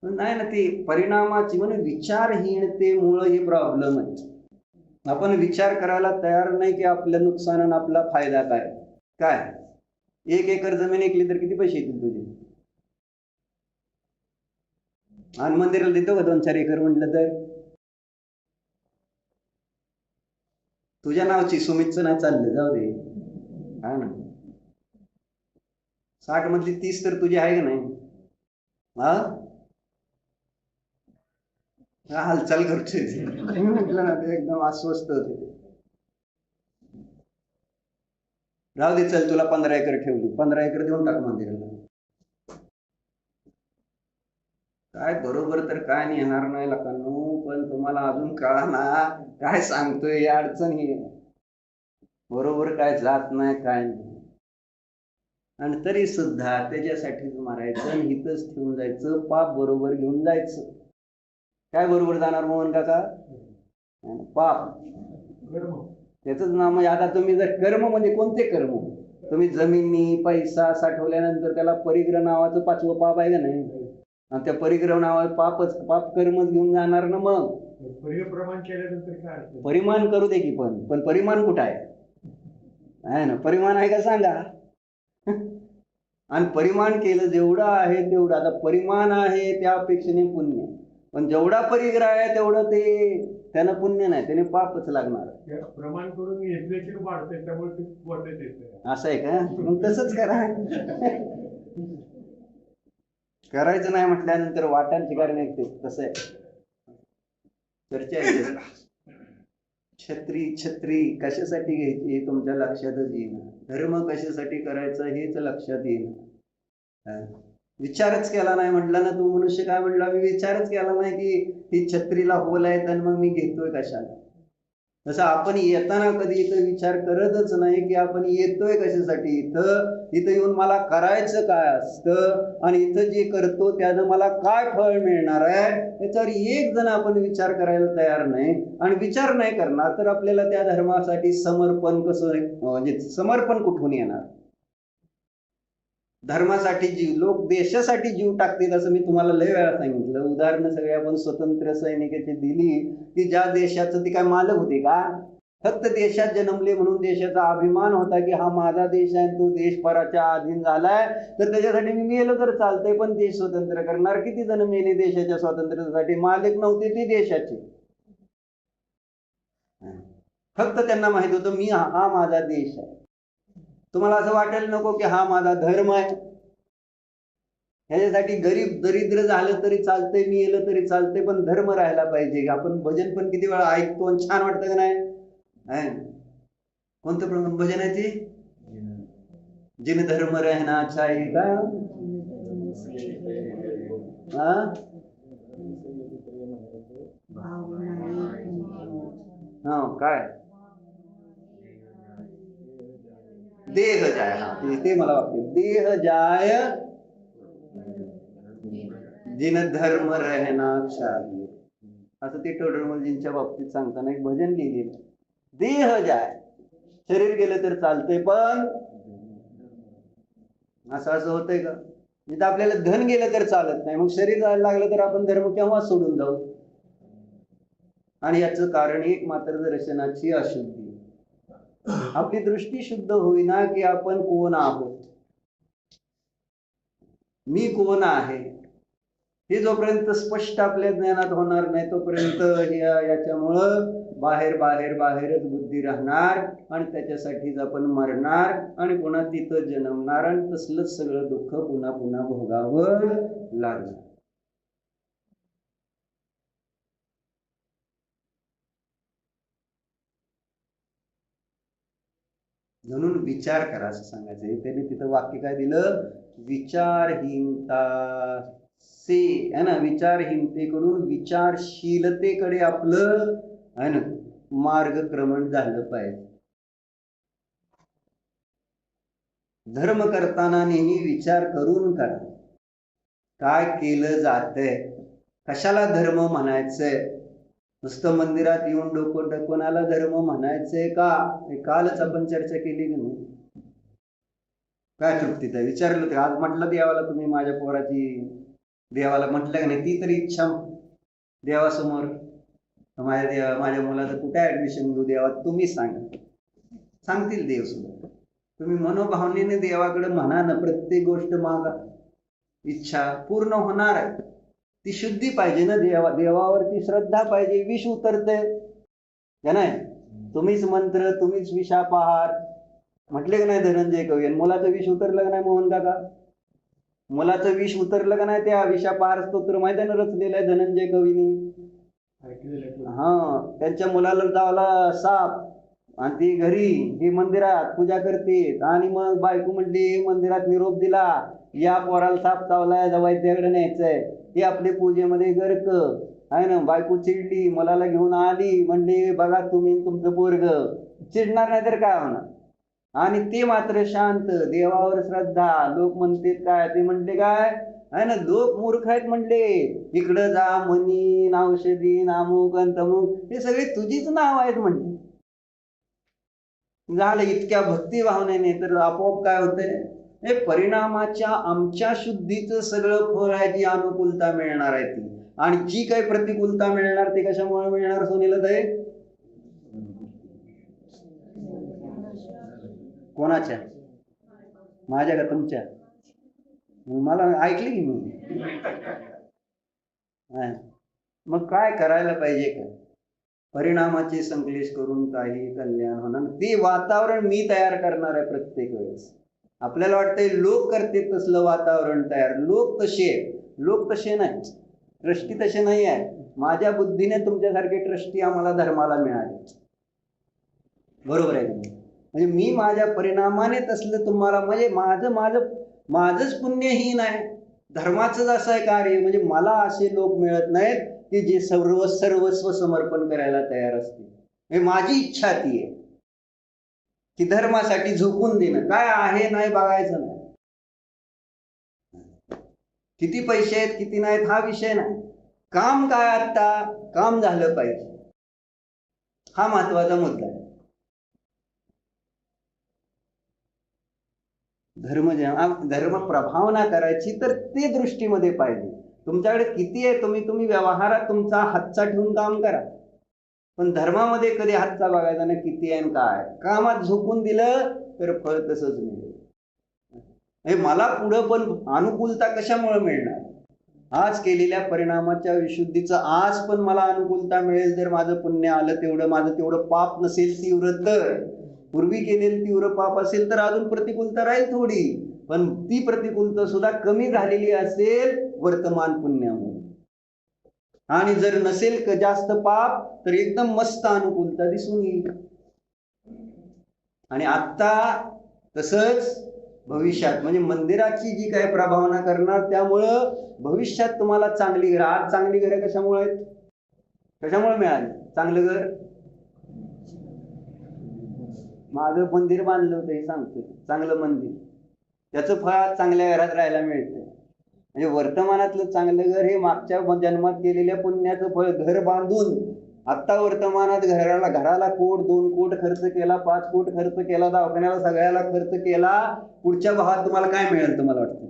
नाही ना. ती परिणामाची म्हणजे विचारहीनतेमुळे हे प्रॉब्लेम आहे. आपण विचार करायला तयार नाही की आपलं नुकसान आणि आपला फायदा काय. काय 1 एकर जमीन ऐकली तर किती पैसे येतील तुझे, आणि मंदिराला देतो का 2-4 एकर म्हटलं तर? तुझ्या नावची सुमितचं नाही चाललं, जाऊ दे. हा ना, 60 मधली 30 तर तुझी आहे का नाही? हा, हालचाल करतोय म्हटलं ना, ते एकदम अस्वस्थ होते. राहू दे, चल तुला 15 एकर ठेवली, 15 एकर देऊन टाक मंदिराला. काय बरोबर तर काय नाही येणार नाही लोकांनो, पण तुम्हाला अजून कळा ना काय सांगतोय. अडचण ही बरोबर काय जात नाही, काय नाही. आणि तरी सुद्धा त्याच्यासाठीच मारायचं आणि हितच ठेवून जायचं, पाप बरोबर घेऊन जायचं. काय बरोबर जाणार मोहन काका? पाप. त्याच नाव म्हणजे आता तुम्ही जर कर्म म्हणजे कोणते कर्म, तुम्ही जमिनी पैसा साठवल्यानंतर त्याला परिग्रह नावाचं 5वं पाप आहे का नाही, आणि त्या परिग्रह नावाचं पाप कर्मच घेऊन जाणार ना. मग परिमाण केल्यानंतर काय, परिमाण करू दे की, पण परिमाण कुठं आहे ना, परिमाण आहे का सांगा. आणि परिमाण केलं जेवढं आहे तेवढं, आता परिमाण आहे त्या अपेक्षेने पुण्य, पण जेवढा परिग्रह आहे तेवढं ते त्यानं पुण्य नाही, त्याने पापच लागणार. प्रमाण करून वाढते त्यामुळे असं आहे का? मग तसंच करा. करायचं नाही म्हटल्यानंतर वाटांची कारण ऐकते, कसं आहे चर्चा आहे. छत्री कशासाठी घ्यायची हे तुमच्या लक्षातच येईल. धर्म कशासाठी करायचं हेच लक्षात येईल. विचारच केला नाही म्हटला ना, तू मनुष्य काय म्हटला, मी विचारच केला नाही की ही छत्रीला होल आहे तर मग मी घेतोय कशाला. तसं आपण येताना कधी इथं विचार करतच नाही की आपण येतोय कशासाठी, इथं येऊन मला करायचं काय असतं, आणि इथं जे करतो त्यानं मला काय फळ मिळणार आहे याच्यावर एक जण आपण विचार करायला तयार नाही. आणि विचार नाही करणार तर आपल्याला त्या धर्मासाठी समर्पण कसं, म्हणजे समर्पण कुठून येणार. धर्मासाठी जीव, लोक देशासाठी जीव टाकतील असं मी तुम्हाला लय वेळा सांगितलं. उदाहरणं सगळे आपण स्वतंत्र सैनिकाची दिली की ज्या देशाचं ती काय मालक होते का, फक्त देशात जन्मले म्हणून देशाचा अभिमान होता की हा माझा देश आहे, तो देश पराच्या अधीन झालाय तर त्याच्यासाठी मी मेलो तर चालतंय, पण देश स्वतंत्र करणार. किती जण मेले देशाच्या स्वातंत्र्यासाठी, मालक नव्हते ते देशाचे, फक्त त्यांना माहित होतं मी हा माझा देश आहे. तुम्हाला असं वाटायला नको की हा माझा धर्म आहे, ह्याच्यासाठी गरीब दरिद्र झालं तरी चालतंय, मी येलं तरी चालतंय, पण धर्म राहायला पाहिजे. आपण भजन पण किती वेळा ऐकतो आणि छान वाटतं का नाही. कोणतं भजन आहे ते, जिन धर्म रहना चाहिए का, काय देह जाय, ते मला वाटते देह जाय जिन धर्म रहना चाहिए, असं ते टोडरमलजींच्या बाबतीत सांगताना एक भजन लिहिलेलं. देह जाय, शरीर गेलं तर चालतंय, पण असं होतंय का, जिथं आपल्याला धन गेलं तर चालत नाही, मग शरीर जायला लागलं तर आपण धर्म केव्हा सोडून जाऊ. आणि याचं कारण एक मात्र दर्शनाची अशुद्धी. आपली दृष्टी शुद्ध होईना की आपण कोण आहोत, मी कोण आहे हे जोपर्यंत स्पष्ट आपल्या ज्ञानात होणार नाही तोपर्यंत याच्यामुळं बाहेरच बुद्धी राहणार, आणि त्याच्यासाठीच आपण मरणार आणि पुन्हा तिथं जन्मणार, आणि तसलंच सगळं दुःख पुन्हा पुन्हा भोगावं लागणार. म्हणून विचार करा असं सांगायचं. त्याने तिथं वाक्य काय दिलं, विचारहीनता से है ना, विचारहीनतेकडून विचारशीलतेकडे आपलं है ना मार्गक्रमण झालं पाहिजे. धर्म करताना नेहमी विचार करून करा, काय केलं जातंय, कशाला धर्म म्हणायचंय. नुसतं मंदिरात येऊन डोकं कोणाला धर्म म्हणायचंय का, कालच आपण चर्चा केली की नाही. काय तृप्तीत आहे विचारलं ते आज म्हटलं देवाला, तुम्ही माझ्या पोराची देवाला म्हटलं का नाही, ती तरी इच्छा देवासमोर, माझ्या मुलाचं कुठे ऍडमिशन घेऊ देवा, तुम्ही सांगा. सांगतील देव सुद्धा. तुम्ही मनोभावनेने देवाकडे म्हणा ना, प्रत्येक गोष्ट मागा, इच्छा पूर्ण होणार आहे. ती शुद्धी पाहिजे ना, देवावरची श्रद्धा पाहिजे. विष उतरते का नाही, तुम्हीच मंत्र तुम्हीच विषापहार म्हटले का नाही धनंजय कवी. मुलाचं विष उतरलं का नाही मोहन काका, मुलाचं विष उतरलं का नाही, त्या विषापहार स्तोत्र माहिती ना रचलेलं आहे धनंजय कवीनी. हा, त्यांच्या मुलाला चावला साप आणि ती घरी ही मंदिरात पूजा करते, आणि मग बायको म्हणली मंदिरात निरोप दिला, या पोराला साप चावलाय वैद्याकडे न्यायचंय, ते आपले पूजेमध्ये गर्क आहे ना. बायको चिडली, मुलाला घेऊन आली, म्हणली बघा तुम्ही तुमचं पोरग, चिडणार नाही तर काय होणार. आणि ते मात्र शांत, देवावर श्रद्धा. लोक म्हणते काय, ते म्हणले काय आहे ना, लोक मूर्ख आहेत म्हणले, इकडं जा मनी औषधी नामुक तमुक, हे सगळे तुझीच नाव आहेत म्हणले. झालं इतक्या भक्ती भावनेने, तर आपोआप काय होतंय, हे परिणामाच्या आमच्या शुद्धीचं सगळं फळ आहे, जी अनुकूलता मिळणार आहे ती. आणि जी काही प्रतिकूलता मिळणार ते कशामुळे मिळणार सोनीला ताई, कोणाच्या, माझ्या का तुमच्या, मला ऐकली की मी. मग काय करायला पाहिजे का, परिणामाचे संकलेश करून काही कल्याण होणार. ते वातावरण मी तयार करणार आहे प्रत्येक वेळेस. आपल्याला वाटतंय लोक करते तसलं वातावरण तयार, लोक तसे नाही, ट्रस्टी तसे नाही आहे. माझ्या बुद्धीने तुमच्यासारखे ट्रस्टी आम्हाला धर्माला मिळाले, बरोबर आहे. म्हणजे मी माझ्या परिणामाने तसलं तुम्हाला, म्हणजे माझंच पुण्यहीन आहे, धर्माचंच असं आहे कार्य. म्हणजे मला असे लोक मिळत नाहीत की जे सर्वस्व समर्पण करायला तयार असतील. म्हणजे माझी इच्छा ती आहे की धर्मासाठी झोकून देणं. काय आहे नाही बघायचं नाही, किती पैसे आहेत किती नाहीत हा विषय नाही, काम काय, आता काम झालं पाहिजे, हा महत्वाचा मुद्दा आहे. धर्म प्रभावना करायची तर ते दृष्टीमध्ये पाहिजे. तुमच्याकडे किती आहे, तुम्ही व्यवहारात तुमचा हातचा ठेवून काम करा, पण धर्मामध्ये कधी हातचा बघायचा नाही किती आहे काय. कामात झोकून दिलं तर फळ तसंच मिळेल. मला पुढं पण अनुकूलता कशामुळे मिळणार, आज केलेल्या परिणामाच्या विशुद्धीचं आज पण मला अनुकूलता मिळेल जर माझं पुण्य आलं तेवढं, माझं तेवढं पाप नसेल तीव्र, तर पूर्वी केलेलं तीव्र पाप असेल तर अजून प्रतिकूलता राहील थोडी, पण ती प्रतिकूलता सुद्धा कमी झालेली असेल वर्तमान पुण्यामुळे. आणि जर नसेल जास्त पाप तर एकदम मस्त अनुकूलता दिसून येईल. आणि आता तसंच भविष्यात, म्हणजे मंदिराची जी काही प्रभावना करणार त्यामुळं भविष्यात तुम्हाला चांगली घरं, आज चांगली घरं कशामुळे आहेत, कशामुळे मिळाली चांगलं घर, माझं मंदिर बांधलं होतं हे सांगतो, चांगलं मंदिर, त्याचं फळ आज चांगल्या घरात राहायला मिळतं. म्हणजे वर्तमानातलं चांगलं घर हे मागच्या जन्मात केलेल्या पुण्याचं फळ. घर बांधून आता वर्तमानात घराला कोट 2 कोट खर्च केला, 5 कोट खर्च केला, दवाखान्याला सगळ्याला खर्च केला, पुढच्या भावात तुम्हाला काय मिळेल तुम्हाला वाटतं,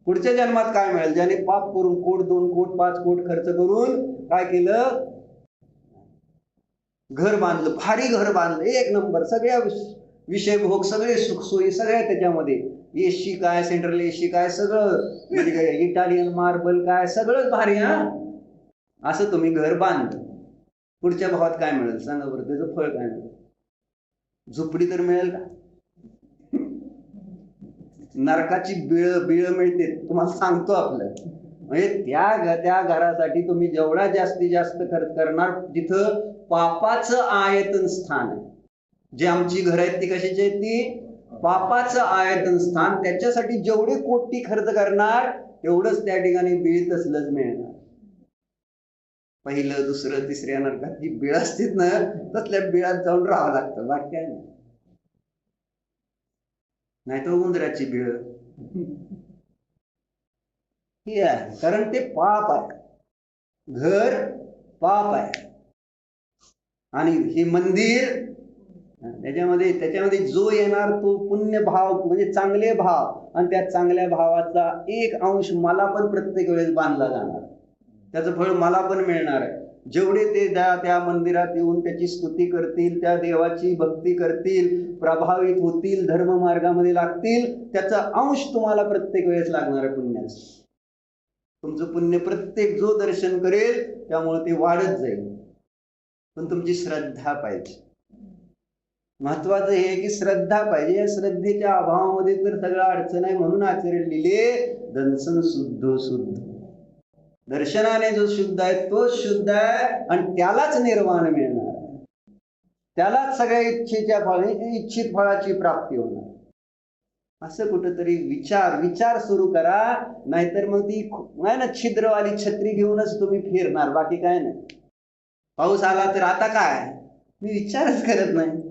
पुढच्या जन्मात काय मिळेल, ज्याने पाप करून कोट 2 कोट 5 कोट खर्च करून काय केलं, घर बांधलं, भारी घर बांधलं, एक नंबर, सगळ्या विषय भोग, सगळे सुखसोयी सगळ्या त्याच्यामध्ये, एसी काय, सेंट्रल एसी काय, सगळं म्हणजे काय इटालियन मार्बल काय, सगळंच भारी. हा, असं तुम्ही घर बांधलं, पुढच्या भावात काय मिळेल सांगा बरं, त्याचं फळ काय मिळेल, झोपडी तर मिळेल का, नरकाची बिळ मिळते तुम्हाला सांगतो आपलं. म्हणजे त्या घरासाठी तुम्ही जेवढा जास्तीत जास्त खर्च करणार, जिथं पापाचं आयतन स्थान आहे, जे आमची घर आहेत ती कशाची आहेत? ती पापाचं आयतन स्थान. त्याच्यासाठी जेवढे कोटी खर्च करणार तेवढंच त्या ठिकाणी बिळ तसलंच मिळणार. पहिलं दुसरं तिसऱ्या नरकात जी बिळ असतील ना तसल्या बिळात जाऊन राहावं लागतं. बाकी काय नाही तर उंदराची बिळ ही आहे. कारण ते पाप आहे. घर पाप आहे आणि हे मंदिर त्याच्यामध्ये जो येणार तो पुण्य भाव म्हणजे चांगले भाव, आणि त्या चांगल्या भावाचा एक अंश मला पण प्रत्येक वेळेस बांधला जाणार. त्याचं फळ मला पण मिळणार आहे. जेवढे ते त्या मंदिरात येऊन त्याची स्तुती करतील, त्या देवाची भक्ती करतील, प्रभावित होतील, धर्म मार्गामध्ये लागतील, त्याचा अंश तुम्हाला प्रत्येक वेळेस लागणार आहे पुण्याचं. तुमचं पुण्य प्रत्येक जो दर्शन करेल त्यामुळे ते वाढत जाईल. पण तुमची श्रद्धा पाहिजे. महत्वाचं हे की श्रद्धा पाहिजे. या श्रद्धेच्या अभावामध्ये तर सगळं अडचण आहे. म्हणून आचार्य लिहिले दर्शन शुद्ध शुद्ध. दर्शनाने जो शुद्ध आहे तो शुद्ध आहे आणि त्यालाच निर्वाण मिळणार आहे. त्यालाच सगळ्या इच्छित फळाची प्राप्ती होणार. असं कुठंतरी विचार सुरू करा. नाहीतर मग ती नाही ना छिद्रवाली छत्री घेऊनच तुम्ही फिरणार. बाकी काय नाही. पाऊस आला तर आता काय, मी विचारच करत नाही.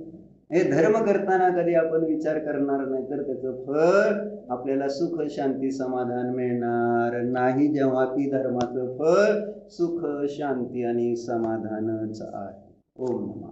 हे धर्म करताना कधी आपण विचार करणार नाही तर त्याचं फळ आपल्याला सुख शांती समाधान मिळणार नाही. जेव्हा की धर्माचं फळ सुख शांती आणि समाधानच आहे. ओम नमः.